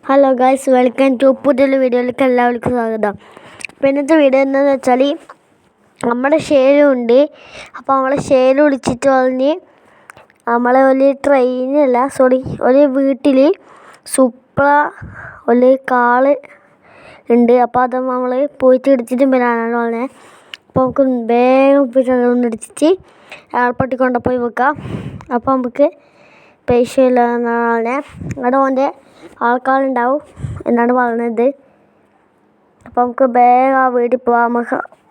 Hello guys, welcome to പുതിയൊരു വീഡിയോയിലേക്ക് എല്ലാവർക്കും സ്വാഗതം. അപ്പോൾ ഇന്നത്തെ വീഡിയോ എന്താണെന്ന് വെച്ചാൽ നമ്മുടെ ഷേലുണ്ട്. അപ്പോൾ നമ്മളെ ഷേല് വിളിച്ചിട്ട് പറഞ്ഞ് നമ്മളെ ഒരു വീട്ടിൽ സുപ്ര ഒരു കാള് ഉണ്ട്. അപ്പോൾ അത് നമ്മൾ പോയിട്ട് എടുത്തിട്ട് വരാനാണ് പറഞ്ഞത്. അപ്പോൾ നമുക്ക് വേഗം പോയിട്ട് അതൊന്ന് ഇടിച്ചിട്ട് എയർപോർട്ടിൽ കൊണ്ടുപോയി വെക്കാം. അപ്പോൾ നമുക്ക് പൈസ ഇല്ല എന്നാണ് അവിടെ ഓൻ്റെ ആൾക്കാരുണ്ടാവും എന്നാണ് പറയുന്നത്. അപ്പോൾ നമുക്ക് വേഗം ആ വീട്ടിൽ പോവാം.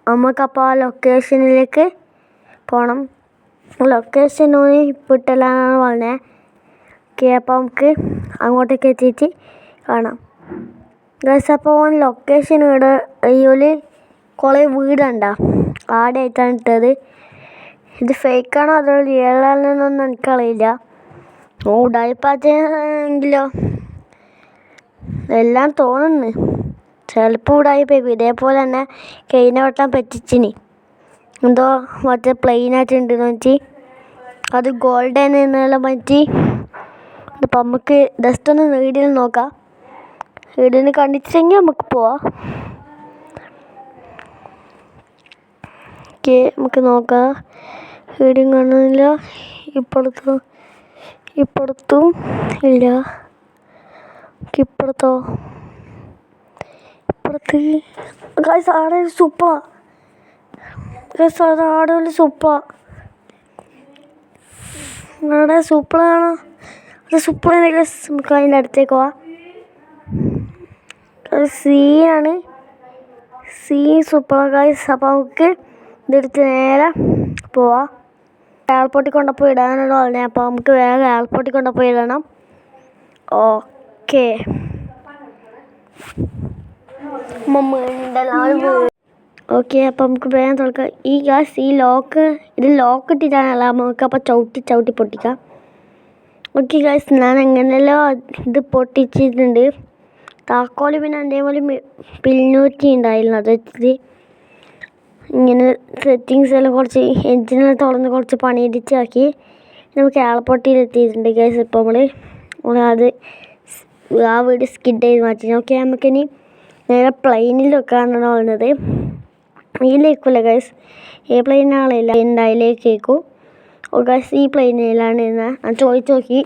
നമുക്കപ്പോൾ ആ ലൊക്കേഷനിലേക്ക് പോകണം. ലൊക്കേഷൻ ഇപ്പോൾ ഇട്ടെല്ലാന്നാണ് പറഞ്ഞത്. ഓക്കെ, അപ്പോൾ നമുക്ക് അങ്ങോട്ടേക്ക് എത്തിയിട്ട് കാണാം. ഗൈസ്, അപ്പോൾ ലൊക്കേഷൻ ഇവിടെ ഈ കുറേ വീടുണ്ടോ ആടെ ആയിട്ടാണ് ഇട്ടത്. ഇത് ഫേക്കാണോ അതോ റിയലാണെന്നൊന്നും എനിക്കറിയില്ല. ഉടായിപ്പാച്ചെങ്കിലോ എല്ലാം തോന്നുന്നു. ചിലപ്പോൾ ഉടായിപ്പോയി. ഇതേപോലെ തന്നെ കഴിഞ്ഞ വട്ടം പറ്റിച്ചിനി. എന്തോ മറ്റേ പ്ലെയിനായിട്ടുണ്ടെന്ന് വെച്ച് അത് ഗോൾഡൻ എന്നെല്ലാം പറ്റി. അപ്പം നമുക്ക് ജസ്റ്റ് ഒന്ന് വീഡിയോയിൽ നോക്കാം. വീഡിയോയിൽ കണ്ടിട്ടെങ്കിൽ നമുക്ക് പോവാം. ഓക്കെ, നമുക്ക് നോക്കാം. വീഡിയോ കാണുന്നില്ല. ഇപ്പുറത്തും ഇല്ല. ഇപ്പുറത്ത് ഗൈസ് ആടെ ഒരു സൂപ്പറാ. ഗൈസ് ആടെ ഒരു അവിടെ സൂപ്പറാണ്. അത് സൂപ്പറാണ് ഗൈസ്. നമുക്ക് അതിൻ്റെ അടുത്തേക്ക് പോവാം. സീനാണ്. സൂപ്പറാണ് ഗൈസ്. അപ്പോൾ നമുക്ക് ഇതെടുത്ത് നേരെ പോവാം. എയർപോർട്ടിൽ കൊണ്ടുപോയി ഇടാനാണ് പറഞ്ഞത്. അപ്പോൾ നമുക്ക് വേഗം എയർപോർട്ടിൽ കൊണ്ടുപോയി ഇടണം. ഓക്കെ, അപ്പോൾ നമുക്ക് വേഗം തുറക്കാം. ഇത് ലോക്ക് ഇട്ടിട്ടാണല്ല, നമുക്ക് അപ്പോൾ ചവിട്ടി പൊട്ടിക്കാം. ഓക്കെ ഗൈസ്, ഞാൻ എങ്ങനെയല്ലോ ഇത് പൊട്ടിച്ചിട്ടുണ്ട്. താക്കോല് പിന്നെ അതേപോലെ പിന്നൂറ്റി ഉണ്ടായിരുന്നു. അത് വെച്ചിട്ട് ഇങ്ങനെ സെറ്റിങ്സ് എല്ലാം കുറച്ച് എൻജിനെല്ലാം തുറന്ന് കുറച്ച് പണിയിടിച്ചാക്കി നമുക്ക് എയർപോർട്ടിൽ എത്തിയിട്ടുണ്ട് ഗൈസ്. ഇപ്പോൾ അത് ആ വീട് സ്കിഡ് ചെയ്ത് മാറ്റി. ഓക്കെ, നമുക്കിനി നേരെ പ്ലെയിനിൽ വെക്കാനാണ് പറയുന്നത്. ഇതിലേക്കില്ല ഗൈസ്, ഈ പ്ലെയിനാണില്ല അതിലേക്ക് കേൾക്കും. ഓ ഗൈസ്, ഈ പ്ലെയിനിലാണ് ഞാൻ ചോദിച്ചു നോക്കി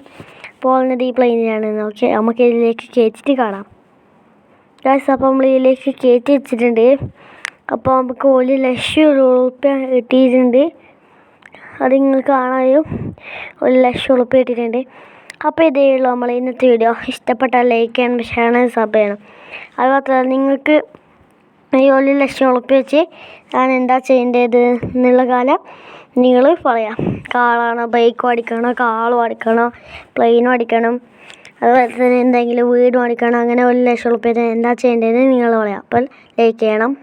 പോകുന്നത്. ഈ പ്ലെയിനിലാണ്. ഓക്കെ, നമുക്ക് ഇതിലേക്ക് കയറ്റിയിട്ട് കാണാം ഗൈസ്. അപ്പോൾ നമ്മൾ ഇതിലേക്ക് കയറ്റി വെച്ചിട്ടുണ്ട്. അപ്പോൾ നമുക്ക് 1,00,000 രൂപ കിട്ടിയിട്ടുണ്ട്. അത് നിങ്ങൾക്ക് കാണാനും 1,00,000 രൂപ കിട്ടിയിട്ടുണ്ട്. അപ്പോൾ ഇതേ ഉള്ളൂ നമ്മൾ ഇന്നത്തെ വീഡിയോ. ഇഷ്ടപ്പെട്ടാൽ ലൈക്ക് ചെയ്യണം, ഷെയർ ചെയ്യണം, സബ് ചെയ്യണം. അതുമാത്രമല്ല, നിങ്ങൾക്ക് ഈ 1,00,000 രൂപ വെച്ച് ഞാൻ എന്താ ചെയ്യേണ്ടത് എന്നുള്ള കാലം നിങ്ങൾ പറയാം. കാറാണോ, ബൈക്ക് ഓടിക്കണോ, കാർ ഓടിക്കണോ, പ്ലെയിൻ ഓടിക്കണം, അതുപോലെ തന്നെ എന്തെങ്കിലും വീട് ഓടിക്കണം, അങ്ങനെ 1,00,000 രൂപ എന്താ ചെയ്യേണ്ടതെന്ന് നിങ്ങൾ പറയാം. അപ്പോൾ ലൈക്ക് ചെയ്യണം.